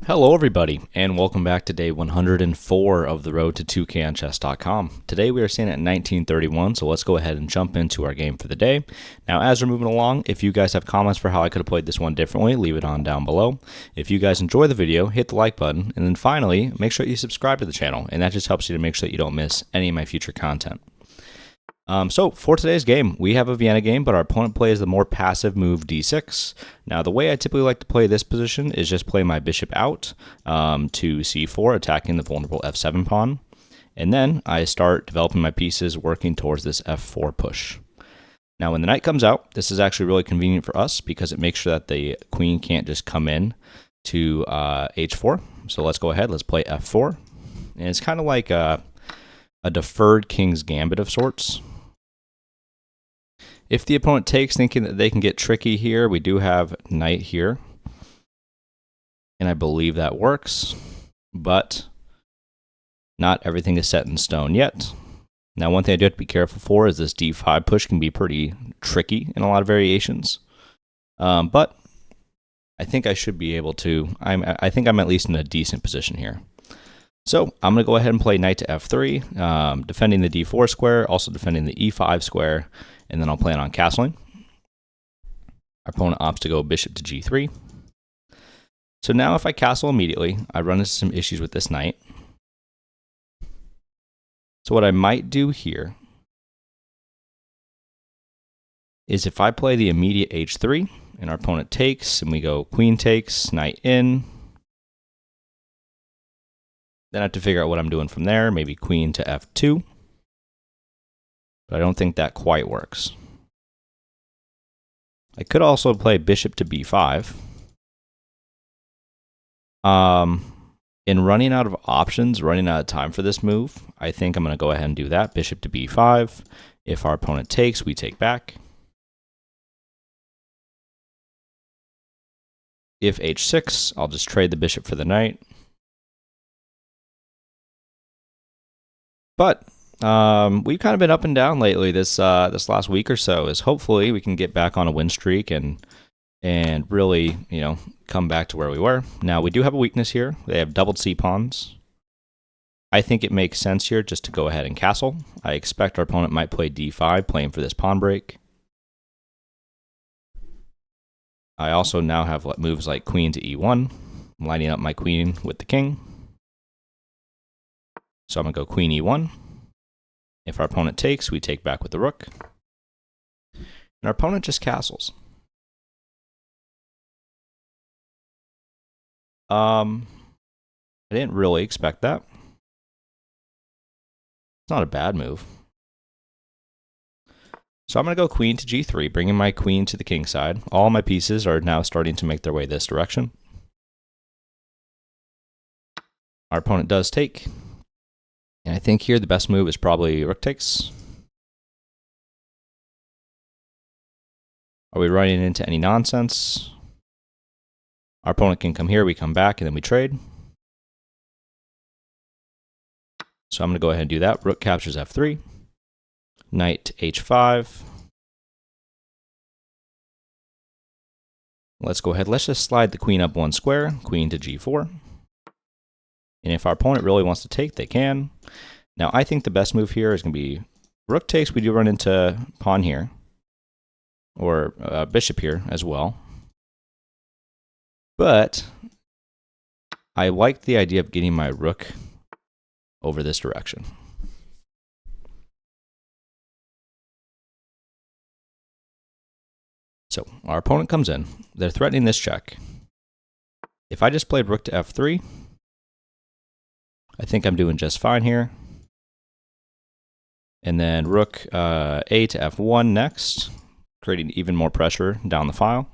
Hello everybody, and welcome back to day 104 of the road to 2konchess.com. Today we are sitting at 1931, so let's go ahead and jump into our game for the day. Now as we're moving along, if you guys have comments for how I could have played this one differently, leave it on down below. If you guys enjoy the video, hit the like button, and then finally, make sure you subscribe to the channel, and that just helps you to make sure that you don't miss any of my future content. So for today's game, we have a Vienna game, but our opponent plays the more passive move d6. Now, the way I typically like to play this position is just play my bishop out to c4, attacking the vulnerable f7 pawn. And then I start developing my pieces, working towards this f4 push. Now, when the knight comes out, this is actually really convenient for us because it makes sure that the queen can't just come in to h4. So let's go ahead, let's play f4. And it's kind of like a deferred king's gambit of sorts. If the opponent takes thinking that they can get tricky here, we do have knight here. And I believe that works, but not everything is set in stone yet. Now, one thing I do have to be careful for is this d5 push can be pretty tricky in a lot of variations. But I think I should be able to, I think I'm at least in a decent position here. So I'm going to go ahead and play knight to f3, defending the d4 square, also defending the e5 square, and then I'll plan on castling. Our opponent opts to go bishop to g3. So now if I castle immediately, I run into some issues with this knight. So what I might do here is if I play the immediate h3, and our opponent takes, and we go queen takes, knight in, then I have to figure out what I'm doing from there, maybe queen to f2. But I don't think that quite works. I could also play bishop to b5. In running out of options, running out of time for this move, I think I'm going to go ahead and do that. Bishop to b5. If our opponent takes, we take back. If h6, I'll just trade the bishop for the knight. But we've kind of been up and down lately this last week or so. Is hopefully we can get back on a win streak and really come back to where we were. Now we do have a weakness here. They have doubled c pawns. I think it makes sense here just to go ahead and castle. I expect our opponent might play d5, playing for this pawn break. I also now have moves like queen to e1, lining up my queen with the king. So I'm going to go queen e1. If our opponent takes, we take back with the rook. And our opponent just castles. I didn't really expect that. It's not a bad move. So I'm going to go queen to g3, bringing my queen to the king side. All my pieces are now starting to make their way this direction. Our opponent does take. And I think here the best move is probably rook takes. Are we running into any nonsense? Our opponent can come here, we come back, and then we trade. So I'm going to go ahead and do that. Rook captures f3. Knight to h5. Let's go ahead. Let's just slide the queen up one square. Queen to g4. And if our opponent really wants to take, they can. Now, I think the best move here is going to be rook takes. We do run into pawn here, or bishop here as well. But I like the idea of getting my rook over this direction. So our opponent comes in. They're threatening this check. If I just played rook to f3, I think I'm doing just fine here. And then rook a to f1 next, creating even more pressure down the file.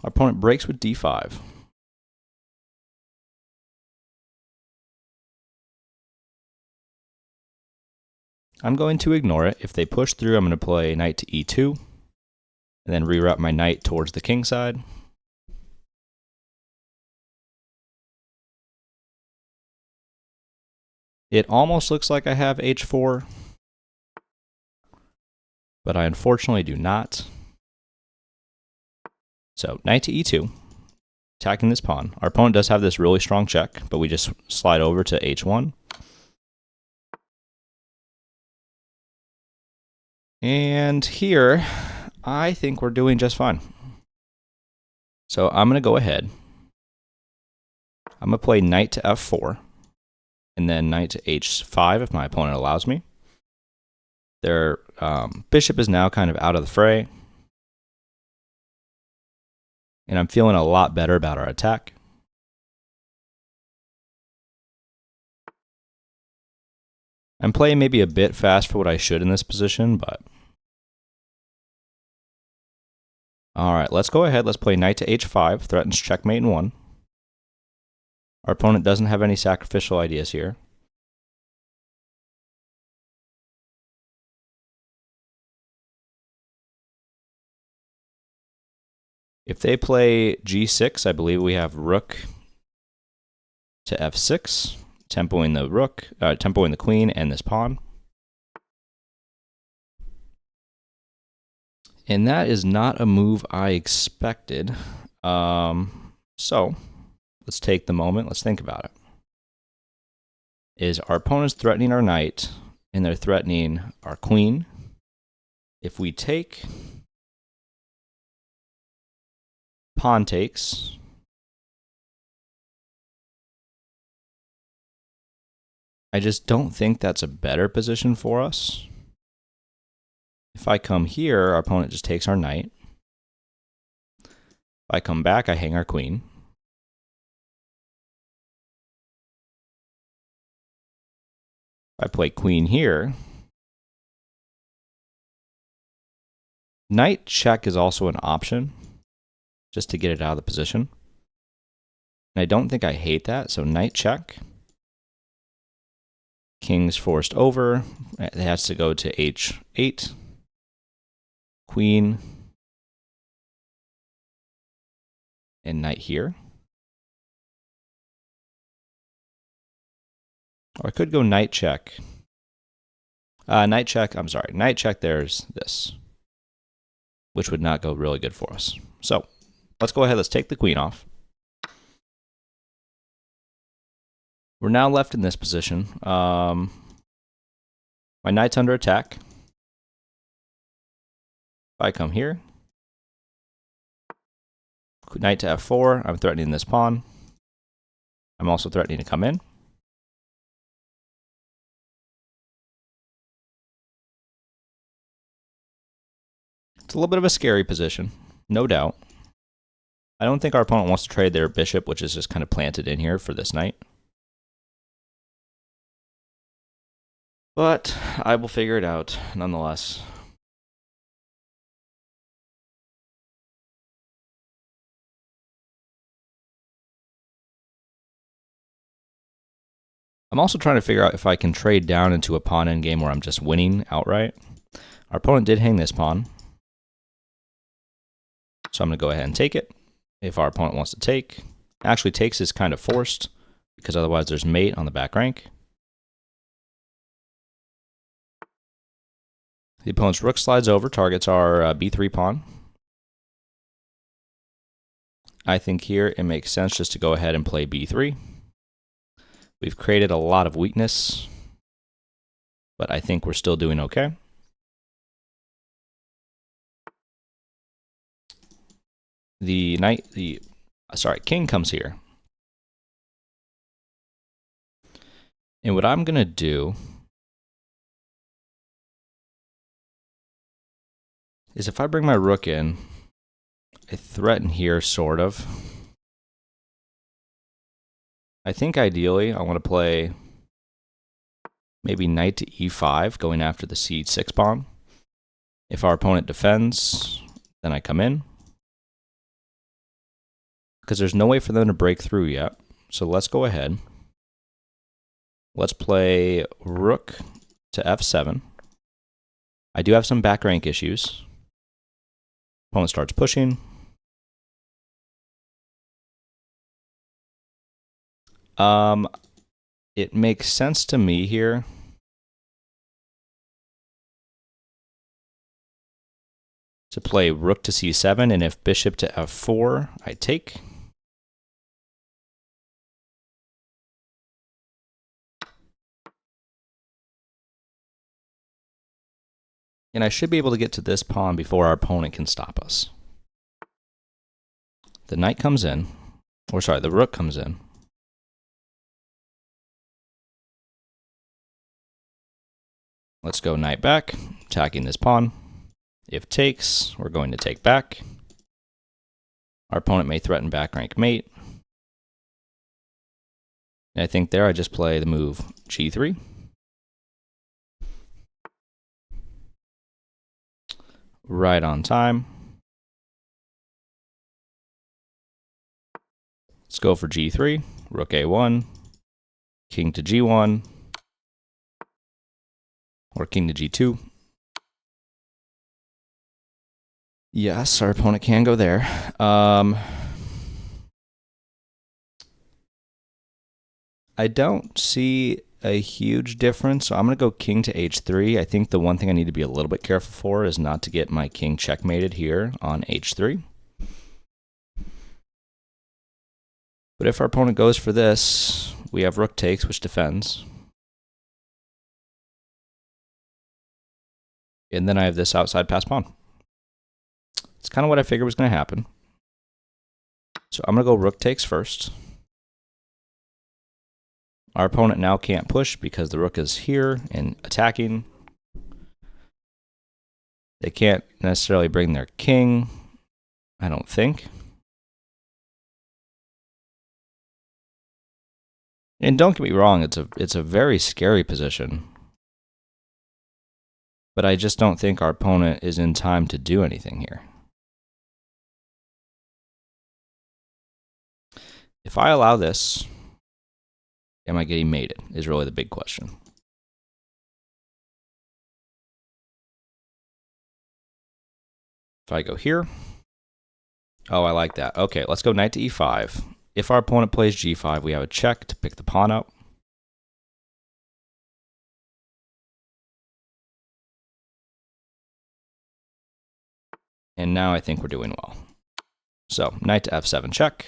Our opponent breaks with d5. I'm going to ignore it. If they push through, I'm going to play knight to e2, and then reroute my knight towards the king side. It almost looks like I have h4, but I unfortunately do not. So knight to e2, attacking this pawn. Our opponent does have this really strong check, but we just slide over to h1. And here, I think we're doing just fine. So I'm going to go ahead. I'm going to play knight to f4, and then knight to h5 if my opponent allows me. Their bishop is now kind of out of the fray. And I'm feeling a lot better about our attack. I'm playing maybe a bit fast for what I should in this position, but... Alright, let's go ahead. Let's play knight to h5, threatens checkmate in 1. Our opponent doesn't have any sacrificial ideas here. If they play g6, I believe we have rook to f6, tempoing the rook, tempoing the queen and this pawn. And that is not a move I expected. So let's take the moment. Let's think about it. Is our opponent's threatening our knight, and they're threatening our queen. If we take, pawn takes. I just don't think that's a better position for us. If I come here, our opponent just takes our knight. If I come back, I hang our queen. If I play queen here, knight check is also an option, just to get it out of the position. And I don't think I hate that, so knight check. King's forced over. It has to go to h8. Queen. And knight here. Or I could go knight check. Knight check, I'm sorry. Knight check, there's this, which would not go really good for us. So let's go ahead. Let's take the queen off. We're now left in this position. My knight's under attack. If I come here, knight to f4, I'm threatening this pawn. I'm also threatening to come in. It's a little bit of a scary position, no doubt. I don't think our opponent wants to trade their bishop, which is just kind of planted in here for this knight. But I will figure it out nonetheless. I'm also trying to figure out if I can trade down into a pawn endgame where I'm just winning outright. Our opponent did hang this pawn, so I'm going to go ahead and take it. If our opponent wants to take, actually takes is kind of forced because otherwise there's mate on the back rank. The opponent's rook slides over, targets our b3 pawn. I think here it makes sense just to go ahead and play b3. We've created a lot of weakness, but I think we're still doing okay. The king comes here. And what I'm going to do is if I bring my rook in, I threaten here, sort of. I think ideally I want to play maybe knight to e5, going after the c6 pawn. If our opponent defends, then I come in. Because there's no way for them to break through yet. So let's go ahead. Let's play rook to f7. I do have some back rank issues. Opponent starts pushing. It makes sense to me here . to play rook to c7, and if bishop to f4, I take. And I should be able to get to this pawn before our opponent can stop us. The knight comes in, or sorry, the rook comes in. Let's go knight back, attacking this pawn. If takes, we're going to take back. Our opponent may threaten back rank mate. And I think there I just play the move g3. Right on time. Let's go for g3, rook a1, king to g1, or king to g2. Yes, our opponent can go there. I don't see a huge difference, so I'm going to go king to h3. I think the one thing I need to be a little bit careful for is not to get my king checkmated here on h3. But if our opponent goes for this, we have rook takes, which defends. And then I have this outside pass pawn. It's kind of what I figured was going to happen. So I'm going to go rook takes first. Our opponent now can't push because the rook is here and attacking. They can't necessarily bring their king, I don't think. And don't get me wrong, it's a very scary position. But I just don't think our opponent is in time to do anything here. If I allow this, am I getting mated is really the big question. If I go here, oh, I like that. Okay, let's go knight to e5. If our opponent plays g5, we have a check to pick the pawn up. And now I think we're doing well. So, knight to f7 check.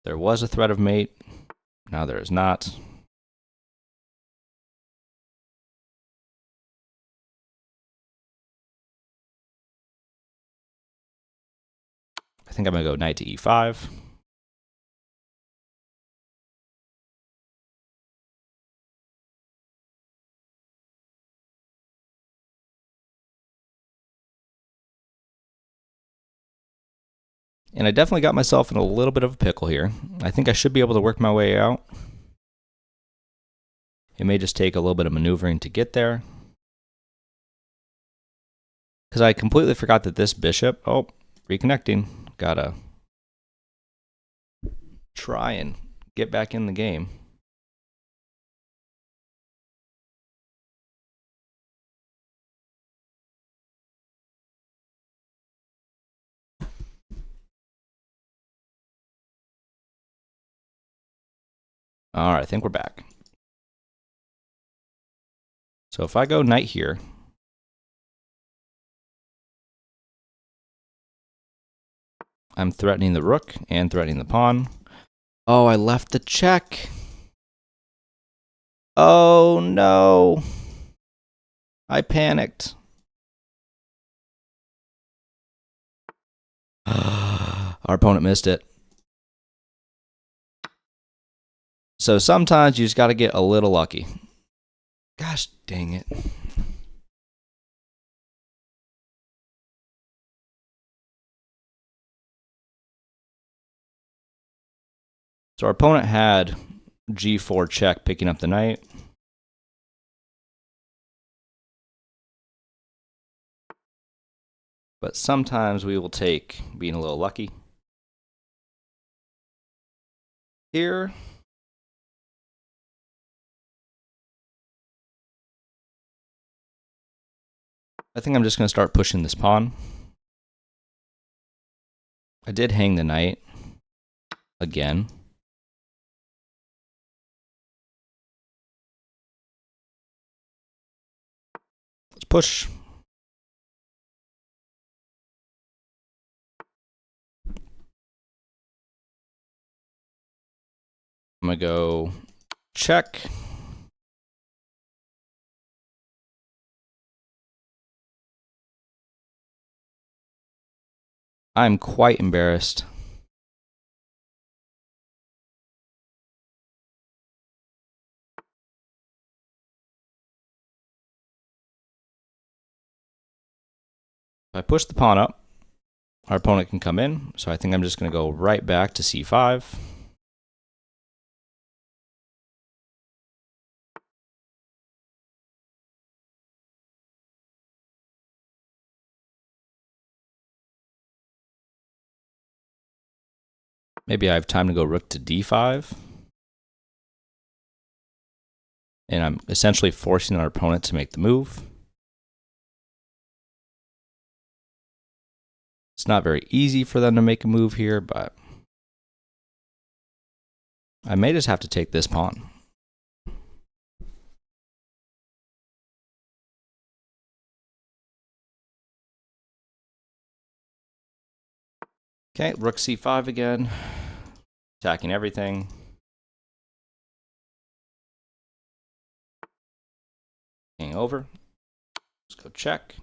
There was a threat of mate. Now there is not. I think I'm going to go knight to e5. And I definitely got myself in a little bit of a pickle here. I think I should be able to work my way out. It may just take a little bit of maneuvering to get there. Because I completely forgot that this bishop, oh, reconnecting, gotta try and get back in the game. All right, I think we're back. So if I go knight here, I'm threatening the rook and threatening the pawn. Oh, I left the check. Oh, no. I panicked. Our opponent missed it. So sometimes you just got to get a little lucky. Gosh dang it. So our opponent had g4 check, picking up the knight. But sometimes we will take being a little lucky. Here, I think I'm just going to start pushing this pawn. I did hang the knight again. Let's push. I'm going to go check. I'm quite embarrassed. If I push the pawn up, our opponent can come in. So I think I'm just going to go right back to c5. Maybe I have time to go rook to d5. And I'm essentially forcing our opponent to make the move. It's not very easy for them to make a move here, but I may just have to take this pawn. Okay, rook c5 again, attacking everything. King over. Let's go check.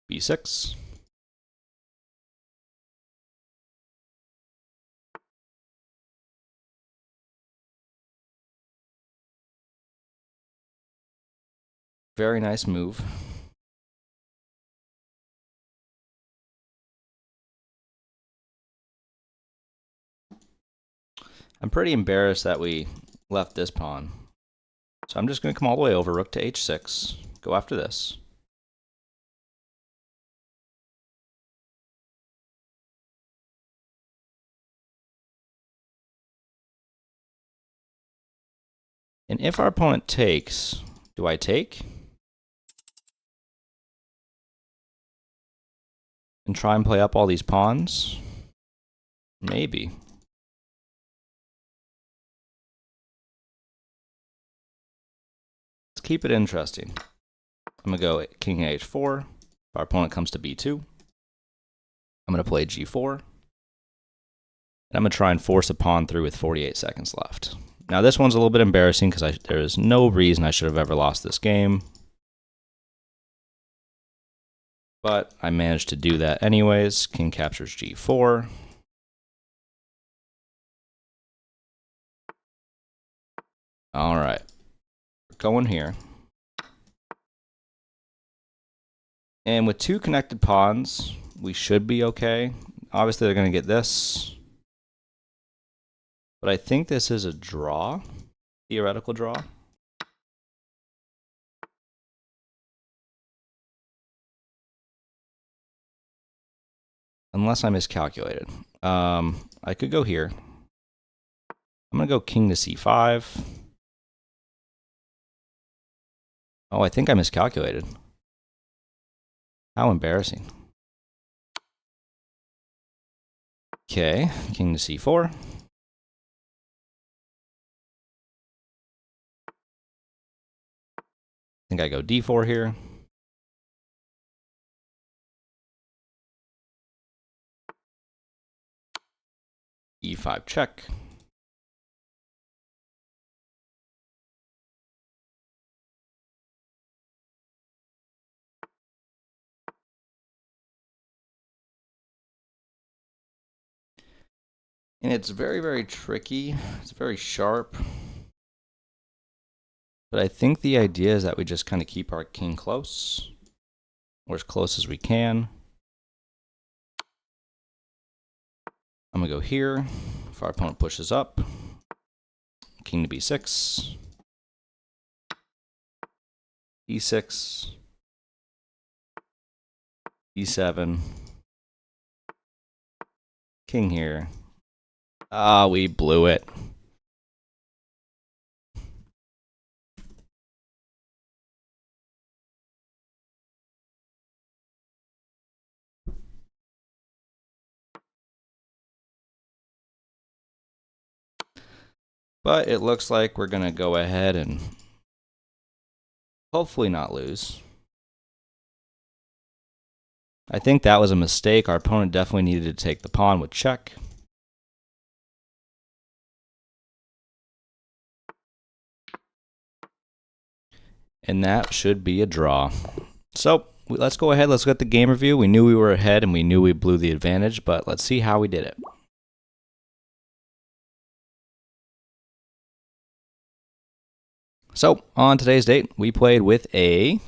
b6. Very nice move. I'm pretty embarrassed that we left this pawn. So I'm just going to come all the way over, rook to h6, go after this. And if our opponent takes, do I take? And try and play up all these pawns? Maybe. Let's keep it interesting. I'm going to go king h4. If our opponent comes to b2, I'm going to play g4. And I'm going to try and force a pawn through with 48 seconds left. Now this one's a little bit embarrassing because there is no reason I should have ever lost this game. But I managed to do that anyways. King captures g4. All right, we're going here. And with two connected pawns, we should be okay. Obviously, they're going to get this. But I think this is a draw, theoretical draw. Unless I miscalculated. I could go here. I'm going to go king to c5. Oh, I think I miscalculated. How embarrassing. Okay, king to c4. I think I go d4 here. e5 check. And it's very, very tricky. It's very sharp. But I think the idea is that we just kind of keep our king close, or as close as we can. I'm going to go here. If our opponent pushes up, king to b6, e6, e7, king here. Ah, we blew it. But it looks like we're going to go ahead and hopefully not lose. I think that was a mistake. Our opponent definitely needed to take the pawn with check. And that should be a draw. So let's go ahead. Let's get the game review. We knew we were ahead and we knew we blew the advantage, but let's see how we did it. So on today's date, we played with a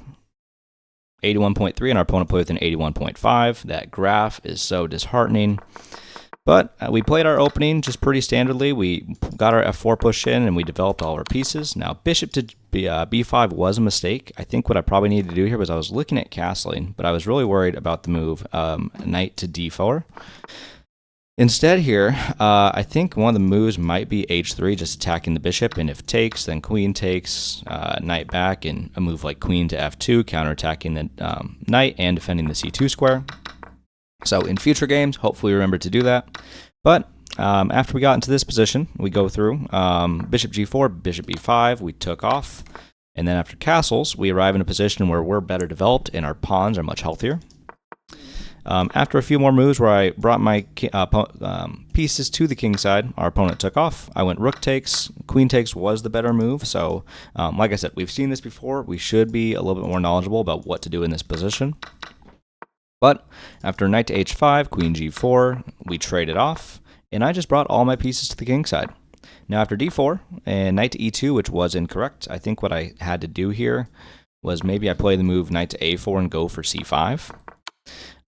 81.3 and our opponent played with an 81.5. That graph is so disheartening. But we played our opening just pretty standardly. We got our f4 push in and we developed all of our pieces. Now, bishop to b5 was a mistake. I think what I probably needed to do here was I was looking at castling, but I was really worried about the move knight to d4. Instead here, I think one of the moves might be h3, just attacking the bishop, and if takes, then queen takes, knight back, and a move like queen to f2, counterattacking the knight and defending the c2 square. So in future games, hopefully remember to do that. But after we got into this position, we go through bishop g4, bishop b5, we took off. And then after castles, we arrive in a position where we're better developed and our pawns are much healthier. After a few more moves where I brought my pieces to the king side, our opponent took off. I went rook takes. Queen takes was the better move. So like I said, we've seen this before. We should be a little bit more knowledgeable about what to do in this position. But after knight to h5, queen g4, we traded off, and I just brought all my pieces to the king side. Now after d4 and knight to e2, which was incorrect, I think what I had to do here was maybe I play the move knight to a4 and go for c5.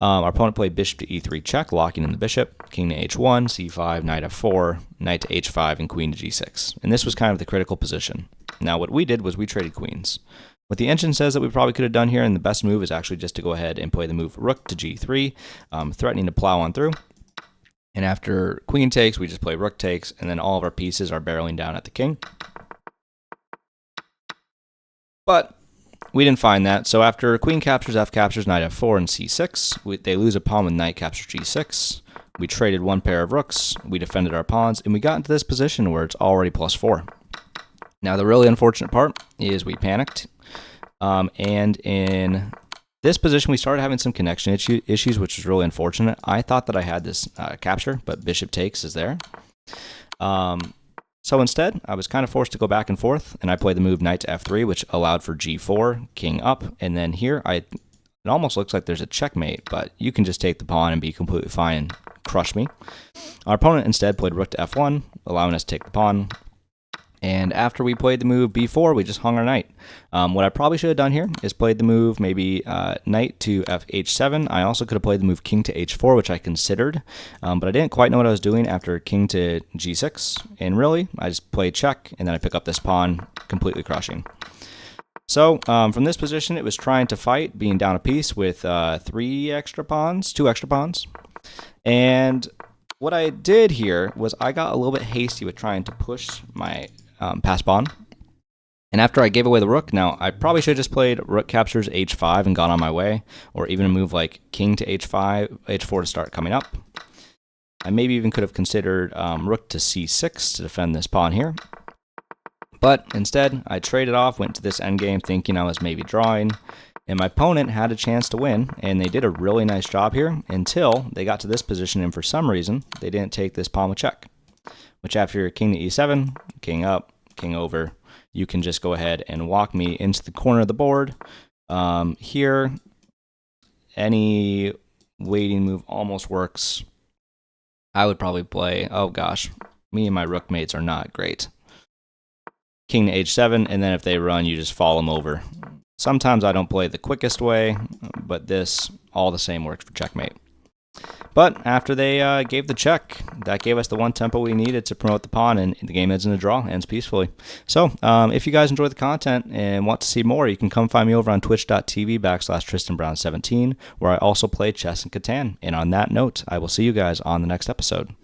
Our opponent played bishop to e3 check, locking in the bishop, king to h1, c5, knight f4, knight to h5, and queen to g6. And this was kind of the critical position. Now what we did was we traded queens. What the engine says that we probably could have done here, and the best move is actually just to go ahead and play the move rook to g3, threatening to plow on through. And after queen takes, we just play rook takes, and then all of our pieces are barreling down at the king. But we didn't find that, so after queen captures, f captures, knight f4, and c6, they lose a pawn with knight captures g6. We traded one pair of rooks, we defended our pawns, and we got into this position where it's already +4. Now the really unfortunate part is we panicked. And in this position, we started having some connection issues, which was really unfortunate. I thought that I had this capture, but bishop takes is there. So instead, I was kind of forced to go back and forth, and I played the move knight to f3, which allowed for g4, king up, and then here, it almost looks like there's a checkmate, but you can just take the pawn and be completely fine and crush me. Our opponent instead played rook to f1, allowing us to take the pawn. And after we played the move b4, we just hung our knight. What I probably should have done here is played the move maybe knight to h7. I also could have played the move king to h4, which I considered, but I didn't quite know what I was doing after king to g6. And really, I just played check, and then I pick up this pawn, completely crushing. So from this position, it was trying to fight, being down a piece with two extra pawns. And what I did here was I got a little bit hasty with trying to push my pass pawn. And after I gave away the rook, now I probably should have just played rook captures h5 and gone on my way, or even a move like king to h5, h4 to start coming up. I maybe even could have considered rook to c6 to defend this pawn here. But instead, I traded off, went to this endgame thinking I was maybe drawing, and my opponent had a chance to win, and they did a really nice job here until they got to this position, and for some reason, they didn't take this pawn with check. Which after king to e7, king up, king over, you can just go ahead and walk me into the corner of the board. Here, any waiting move almost works. I would probably play, oh gosh, me and my rook mates are not great. King to h7, and then if they run, you just fall them over. Sometimes I don't play the quickest way, but this, all the same, works for checkmate. But after they gave the check, that gave us the one tempo we needed to promote the pawn, and the game ends in a draw, ends peacefully. So if you guys enjoy the content and want to see more, you can come find me over on twitch.tv/TristanBrown17, where I also play chess and Catan. And on that note, I will see you guys on the next episode.